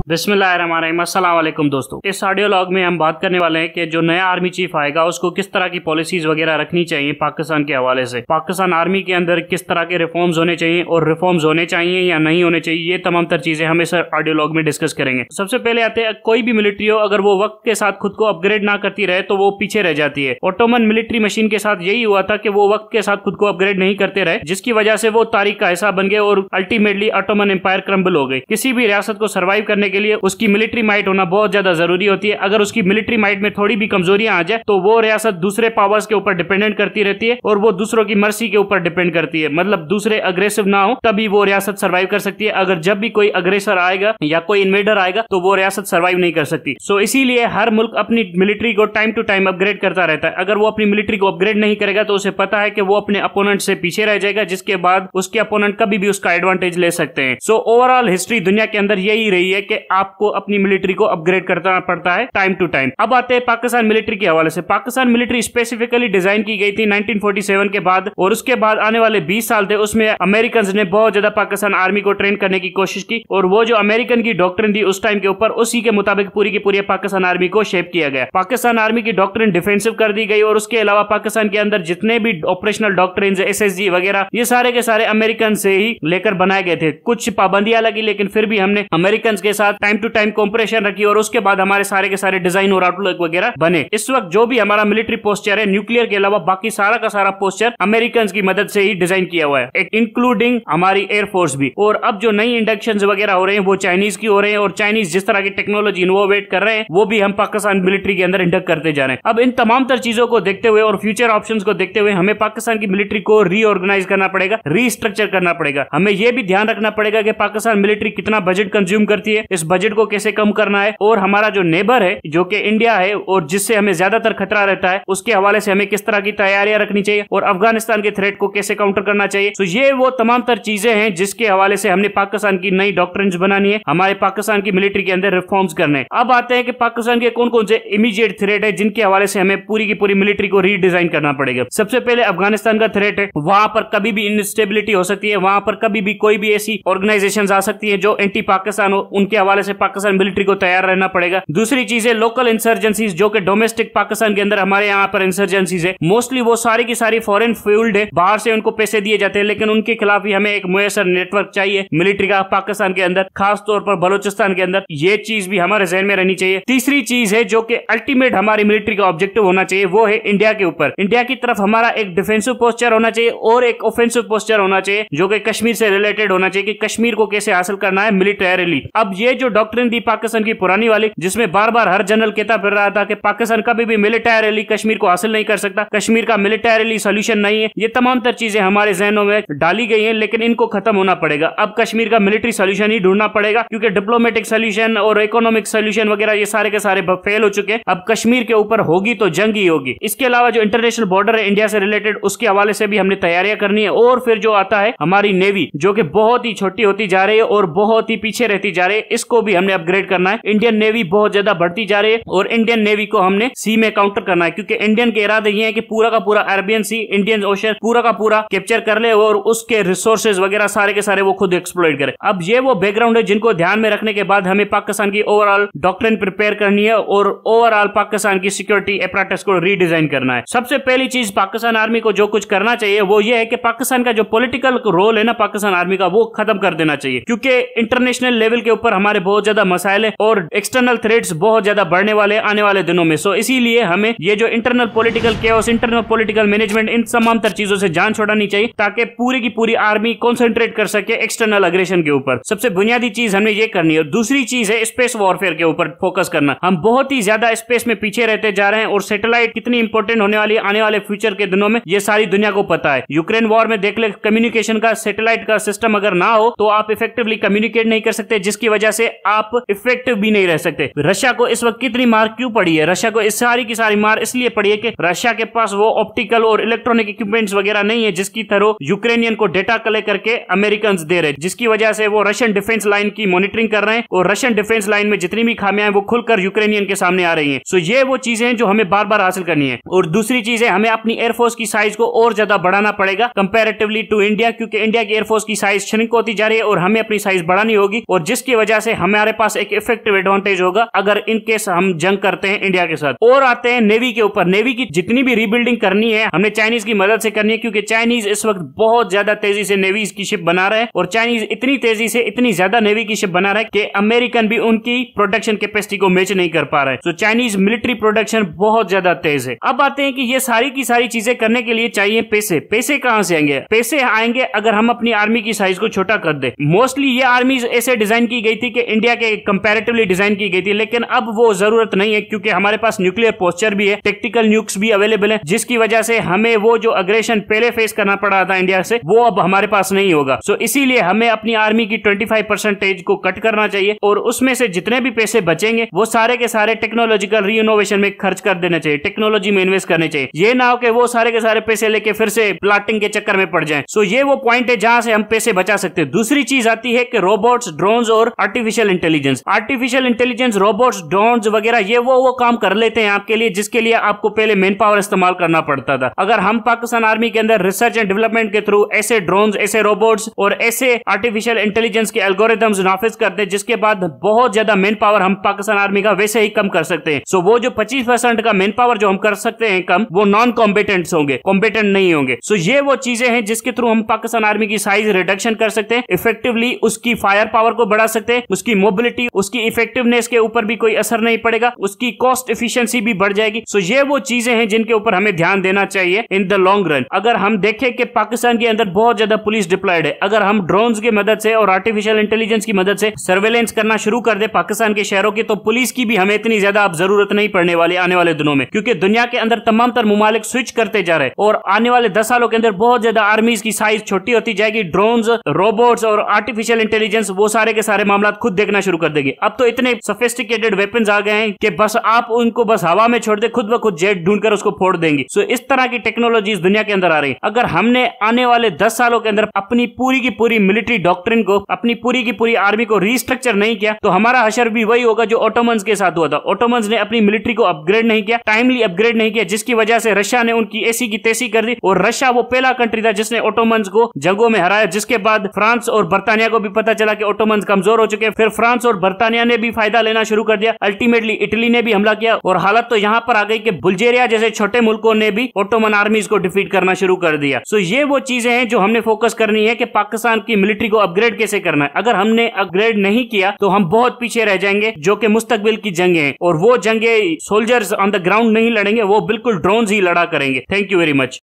बिस्मिल्लाहिर्रहमानिर्रहीम, अस्सलाम वालेकुम दोस्तों। इस ऑडियो लॉग में हम बात करने वाले हैं कि जो नया आर्मी चीफ आएगा उसको किस तरह की पॉलिसीज वगैरह रखनी चाहिए पाकिस्तान के हवाले से, पाकिस्तान आर्मी के अंदर किस तरह के रिफॉर्म्स होने चाहिए और रिफॉर्म्स होने चाहिए या नहीं होने चाहिए, ये तमाम तर चीजें हम इस ऑडियो लॉग में डिस्कस करेंगे। सबसे पहले आते हैं, कोई भी मिलिट्री हो अगर वो वक्त के साथ खुद को अपग्रेड ना करती रहे तो वो पीछे रह जाती है। ऑटोमन मिलिट्री मशीन के साथ यही हुआ था कि वो वक्त के साथ खुद को अपग्रेड नहीं करते रहे, जिसकी वजह से वो तारीख का हिस्सा बन गए और अल्टीमेटली ऑटोमन एम्पायर क्रम्बल हो गई। किसी भी रियासत को सर्वाइव करने के लिए उसकी मिलिट्री माइट होना बहुत ज्यादा जरूरी होती है। अगर उसकी मिलिट्री माइट में थोड़ी भी कमजोरियां आ जाए तो वो रियासत दूसरे पावर्स के ऊपर डिपेंडेंट करती रहती है और वो दूसरों की मर्जी के ऊपर डिपेंड करती है। मतलब दूसरे अग्रेसिव ना हो तभी वो रियासत सर्वाइव कर सकती है। अगर जब भी कोई अग्रेसर आएगा या कोई इन्वेडर आएगा तो वो रियासत सर्वाइव नहीं कर सकती। सो इसीलिए हर मुल्क अपनी मिलिट्री को टाइम टू टाइम अपग्रेड करता रहता है। अगर वो अपनी मिलिट्री को अपग्रेड नहीं करेगा तो उसे पता है कि वो अपने अपोनेंट से पीछे रह जाएगा, जिसके बाद उसके अपोनेंट कभी भी उसका एडवांटेज ले सकते हैं। सो ओवरऑल हिस्ट्री दुनिया के अंदर यही रही है कि आपको अपनी मिलिट्री को अपग्रेड करना पड़ता है टाइम टू टाइम। अब आते हैं पाकिस्तान मिलिट्री के हवाले से। पाकिस्तान मिलिट्री स्पेसिफिकली डिजाइन की गई थी 1947 के बाद, और उसके बाद आने वाले 20 साल थे उसमें अमेरिकन ने बहुत ज्यादा पाकिस्तान आर्मी को ट्रेन करने की कोशिश की, और वो जो अमेरिकन की डॉक्ट्रिन थी उस टाइम के ऊपर उसी के मुताबिक पूरी की पूरी पाकिस्तान आर्मी को शेप किया गया। पाकिस्तान आर्मी की डॉक्ट्रिन डिफेंसिव कर दी गई, और उसके अलावा पाकिस्तान के अंदर जितने भी ऑपरेशनल डॉक्ट्रिन SSG वगैरह ये सारे के सारे अमेरिकन से ही लेकर बनाए गए थे। कुछ पाबंदियां लगी लेकिन फिर भी हमने अमेरिकन के साथ टाइम टू टाइम कॉम्परेशन रखी और उसके बाद हमारे सारे के सारे डिजाइन और आउटलुक वगैरह बने। इस वक्त जो भी हमारा मिलिट्री पोस्चर है न्यूक्लियर के अलावा बाकी सारा का सारा पोस्चर अमेरिकन की मदद से ही डिजाइन किया हुआ है, इंक्लूडिंग हमारी एयरफोर्स भी। और अब जो नई इंडक्शन वगैरह हो रहे हैं वो चाइनीज की हो रहे हैं, और चाइनीज जिस तरह की टेक्नोलॉजी इनोवेट कर रहे हैं वो भी हम पाकिस्तान मिलिट्री के अंदर इंडक्ट करते जा रहे हैं। अब इन तमाम तर चीजों को देखते हुए और फ्यूचर ऑप्शन को देखते हुए हमें पाकिस्तान की मिलिट्री को रीऑर्गेनाइज करना पड़ेगा, रीस्ट्रक्चर करना पड़ेगा। हमें यह भी ध्यान रखना पड़ेगा कि पाकिस्तान मिलिट्री कितना बजट कंज्यूम करती है, इस बजट को कैसे कम करना है, और हमारा जो नेबर है जो कि इंडिया है और जिससे हमें ज्यादातर खतरा रहता है उसके हवाले से हमें किस तरह की तैयारियां रखनी चाहिए, और अफगानिस्तान के थ्रेट को कैसे काउंटर करना चाहिए। तो ये वो तमाम तर चीजें हैं जिसके हवाले से हमने पाकिस्तान की नई डॉक्ट्रिन्स बनानी है, हमारे पाकिस्तान की मिलिट्री के अंदर रिफॉर्म्स करने हैं। अब आते हैं कि पाकिस्तान के कौन कौन से इमीडिएट थ्रेट है जिनके हवाले से हमें पूरी की पूरी मिलिट्री को रीडिजाइन करना पड़ेगा। सबसे पहले अफगानिस्तान का थ्रेट है, वहां पर कभी भी इंस्टेबिलिटी हो सकती है, वहां पर कभी भी कोई भी ऐसी ऑर्गेनाइजेशन आ सकती है जो एंटी पाकिस्तान हो, उनके हवाले से पाकिस्तान मिलिट्री को तैयार रहना पड़ेगा। दूसरी चीज है लोकल इंसर्जेंसीज, जो कि डोमेस्टिक पाकिस्तान के अंदर हमारे यहाँ पर इंसर्जेंसीज है, मोस्टली वो सारी की सारी फॉरेन फ्यूल्ड है, बाहर से उनको पैसे दिए जाते हैं, लेकिन उनके खिलाफ ही हमें एक मुयसर नेटवर्क चाहिए मिलिट्री का पाकिस्तान के अंदर, खास तौर पर बलोचिस्तान के अंदर। ये चीज भी हमारे जहन में रहनी चाहिए। तीसरी चीज है जो कि अल्टीमेट हमारी मिलिट्री का ऑब्जेक्टिव होना चाहिए, वो है इंडिया के ऊपर, इंडिया की तरफ हमारा एक डिफेंसिव पोस्चर होना चाहिए और एक ऑफेंसिव पोस्चर होना चाहिए जो कि कश्मीर से रिलेटेड होना चाहिए कि कश्मीर को कैसे हासिल करना है मिलिटरीली। अब ये जो डॉक्ट्रिन थी पाकिस्तान की पुरानी वाली, जिसमें बार बार हर जनरल कहता फिर रहा था कि पाकिस्तान कभी भी मिलिटरीली कश्मीर को हासिल नहीं कर सकता, कश्मीर का मिलिटरीली सोल्यूशन नहीं है, ये तमाम तर चीजें हमारे जहनों में डाली गई हैं, लेकिन इनको खत्म होना पड़ेगा। अब कश्मीर का मिलिट्री सोल्यूशन ही ढूंढना पड़ेगा, क्योंकि डिप्लोमेटिक सोल्यूशन और इकोनॉमिक सोल्यूशन वगैरह ये सारे के सारे फेल हो चुके हैं। अब कश्मीर के ऊपर होगी तो जंग ही होगी। इसके अलावा जो इंटरनेशनल बॉर्डर है इंडिया से रिलेटेड, उसके हवाले से भी हमने तैयारियां करनी है। और फिर जो आता है हमारी नेवी, जो कि बहुत ही छोटी होती जा रही है और बहुत ही पीछे रहती जा रही है, इसको भी हमने अपग्रेड करना है। इंडियन नेवी बहुत ज्यादा बढ़ती जा रही है और इंडियन नेवी को हमने सी में काउंटर करना है, क्योंकि इंडियन के इरादे ये है कि पूरा का पूरा अरेबियन सी, इंडियन ओशन पूरा का पूरा कैप्चर कर ले और उसके रिसोर्सेज वगैरह सारे के सारे वो खुद एक्सप्लॉइट करे। अब ये वो बैकग्राउंड है जिनको ध्यान में रखने के बाद हमें पाकिस्तान की ओवरऑल डॉक्ट्रिन प्रिपेयर करनी है और ओवरऑल पाकिस्तान की सिक्योरिटी अपैरेटस को रीडिजाइन करना है। सबसे पहली चीज पाकिस्तान आर्मी को जो कुछ करना चाहिए वो ये है कि पाकिस्तान का जो पॉलिटिकल रोल है ना पाकिस्तान आर्मी का, वो खत्म कर देना चाहिए, क्योंकि इंटरनेशनल लेवल के ऊपर हमारे बहुत ज्यादा मसाइल है और एक्सटर्नल थ्रेट्स बहुत ज्यादा बढ़ने वाले आने वाले दिनों में। सो इसीलिए हमें ये जो internal political chaos, internal political management, इन तमाम तर चीजों से जान छोड़ानी चाहिए ताकि पूरी की पूरी आर्मी कॉन्सेंट्रेट कर सके एक्सटर्नल अग्रेशन के ऊपर। सबसे बुनियादी चीज हमें ये करनी है। दूसरी चीज है स्पेस वॉरफेयर के ऊपर फोकस करना। हम बहुत ही ज्यादा स्पेस में पीछे रहते जा रहे हैं और सैटेलाइट कितनी इंपॉर्टेंट होने वाली है आने वाले फ्यूचर के दिनों में, ये सारी दुनिया को पता है। यूक्रेन वॉर में देख ले, कम्युनिकेशन का सैटेलाइट का सिस्टम अगर ना हो तो आप इफेक्टिवली कम्युनिकेट नहीं कर सकते, जिसकी वजह से से आप इफेक्टिव भी नहीं रह सकते। रशिया को इस वक्त कितनी मार क्यों पड़ी है? रशिया को इस सारी की सारी मार इसलिए पड़ी है कि रशिया के पास वो ऑप्टिकल और इलेक्ट्रॉनिक इक्विपमेंट्स वगैरह नहीं है जिसकी तरह यूक्रेनियन को डेटा कलेक्ट करके अमेरिकन दे रहे, जिसकी वजह से वो रशियन डिफेंस लाइन की मॉनिटरिंग कर रहे हैं और रशियन डिफेंस लाइन में जितनी भी खामियां हैं वो खुलकर यूक्रेनियन के सामने आ रही हैं। सो ये वो चीजें हैं जो हमें बार बार हासिल करनी है। और दूसरी चीज है, हमें अपनी एयरफोर्स की साइज को और ज्यादा बढ़ाना पड़ेगा कंपैरेटिवली टू इंडिया, क्योंकि इंडिया की एयरफोर्स की साइज श्रिंक होती जा रही है और हमें अपनी साइज बढ़ानी होगी, और जिसकी वजह से हमारे पास एक इफेक्टिव एडवांटेज होगा अगर इन केस हम जंग करते हैं इंडिया के साथ। और आते हैं नेवी के ऊपर। नेवी की जितनी भी रीबिल्डिंग करनी है हमने चाइनीज की मदद से करनी है, क्योंकि चाइनीज इस वक्त बहुत ज्यादा तेजी से नेवी की शिप बना रहे हैं और चाइनीज इतनी तेजी से इतनी ज्यादा नेवी की शिप बना रहे हैं कि अमेरिकन भी उनकी प्रोडक्शन कैपेसिटी को मैच नहीं कर पा रहे हैं। तो चाइनीज मिलिट्री प्रोडक्शन बहुत ज्यादा तेज है। अब आते हैं कि ये सारी की सारी चीजें करने के लिए चाहिए पैसे। पैसे कहां से आएंगे? पैसे आएंगे अगर हम अपनी आर्मी की साइज को छोटा कर दे। मोस्टली ये आर्मी ऐसे डिजाइन की गई थी कि इंडिया के कंपैरेटिवली डिजाइन की गई थी, लेकिन अब वो जरूरत नहीं है क्योंकि हमारे पास न्यूक्लियर पोस्चर भी है, टेक्टिकल न्यूक्स भी अवेलेबल है, जिसकी वजह से हमें वो जो अग्रेशन पहले फेस करना पड़ा था इंडिया से वो अब हमारे पास नहीं होगा। सो इसीलिए हमें अपनी आर्मी की 25% को कट करना चाहिए और उसमें से जितने भी पैसे बचेंगे वो सारे के सारे टेक्नोलॉजिकल रीइनोवेशन में खर्च कर देना चाहिए, टेक्नोलॉजी में इन्वेस्ट करने चाहिए। ये ना हो कि वो सारे के सारे पैसे लेके फिर से प्लाटिंग के चक्कर में पड़ जाएं। सो ये वो पॉइंट है जहां से हम पैसे बचा सकते हैं। दूसरी चीज आती है कि रोबोट्स, ड्रोन्स और artificial intelligence. Artificial intelligence, robots, drones वगैरह ये वो काम कर लेते हैं आपके लिए जिसके लिए आपको पहले मैन पावर इस्तेमाल करना पड़ता था। अगर हम पाकिस्तान आर्मी के अंदर रिसर्च एंड डेवलपमेंट के थ्रू ऐसे ड्रोन्स, ऐसे रोबोट्स और ऐसे आर्टिफिशियल इंटेलिजेंस के एल्गोरिथम्स नाफिज करते हैं जिसके बाद बहुत ज्यादा मैन पावर हम पाकिस्तान आर्मी का वैसे ही कम कर सकते हैं। सो वो जो 25% का मैन पावर जो हम कर सकते हैं कम, वो नॉन कॉम्पिटेंट्स होंगे, कॉम्पिटेंट नहीं होंगे। सो ये वो चीजें हैं जिसके थ्रू हम पाकिस्तान आर्मी की साइज रिडक्शन कर सकते हैं, इफेक्टिवली उसकी फायर पावर को बढ़ा सकते हैं, उसकी मोबिलिटी, उसकी इफेक्टिवनेस के ऊपर भी कोई असर नहीं पड़ेगा, उसकी कॉस्ट एफिशिएंसी भी बढ़ जाएगी। सो ये वो चीजें हैं जिनके ऊपर हमें ध्यान देना चाहिए इन द लॉन्ग रन। अगर हम देखें कि पाकिस्तान के अंदर बहुत ज्यादा पुलिस डिप्लॉयड है, अगर हम ड्रोन्स की मदद से और आर्टिफिशियल इंटेलिजेंस की मदद से सर्वेलेंस करना शुरू कर दे पाकिस्तान के शहरों की, तो पुलिस की भी हमें इतनी ज्यादा अब जरूरत नहीं पड़ने वाली आने वाले दिनों में, क्योंकि दुनिया के अंदर तमाम तर मुमालिक स्विच करते जा रहे हैं और आने वाले 10 सालों के अंदर बहुत ज्यादा आर्मीज की साइज छोटी होती जाएगी। ड्रोन्स, रोबोट्स और आर्टिफिशियल इंटेलिजेंस वो सारे के सारे मामला खुद देखना शुरू कर देगी। अब तो इतने सोफिस्टिकेटेड वेपन्स आ गए हैं कि बस आप उनको बस हवा में छोड़ दे, खुद ब खुद जेट ढूंढकर उसको फोड़ देंगी। सो इस तरह की टेक्नोलॉजीज दुनिया के अंदर आ रही है। अगर हमने आने वाले 10 सालों के अंदर अपनी पूरी की पूरी मिलिट्री डॉक्ट्रिन को, अपनी पूरी की पूरी आर्मी को रीस्ट्रक्चर नहीं किया तो हमारा हशर भी वही होगा जो ओटोमन्स के साथ हुआ था। ओटोमन्स ने अपनी मिलिट्री को अपग्रेड नहीं किया, टाइमली अपग्रेड नहीं किया, जिसकी वजह से रशिया ने उनकी ऐसी की तैसी कर दी और रशिया वो पहला कंट्री था जिसने ओटोमन्स को जंगों में हराया, जिसके बाद फ्रांस और बर्तानिया को भी पता चला कि ओटोमन्स कमजोर हो चुके हैं। फिर फ्रांस और बर्तानिया ने भी फायदा लेना शुरू कर दिया। अल्टीमेटली इटली ने भी हमला किया और हालत तो यहां पर आ गई कि बुल्गारिया जैसे छोटे मुल्कों ने भी ओटोमन आर्मीज को डिफीट करना शुरू कर दिया। सो ये वो चीजें हैं जो हमने फोकस करनी है कि पाकिस्तान की मिलिट्री को अपग्रेड कैसे करना है। अगर हमने अपग्रेड नहीं किया तो हम बहुत पीछे रह जाएंगे, जो कि मुस्तकबिल की जंगें हैं, और वो जंगें सोल्जर्स ऑन द ग्राउंड नहीं लड़ेंगे, वो बिल्कुल ड्रोन्स ही लड़ा करेंगे। Thank you very much.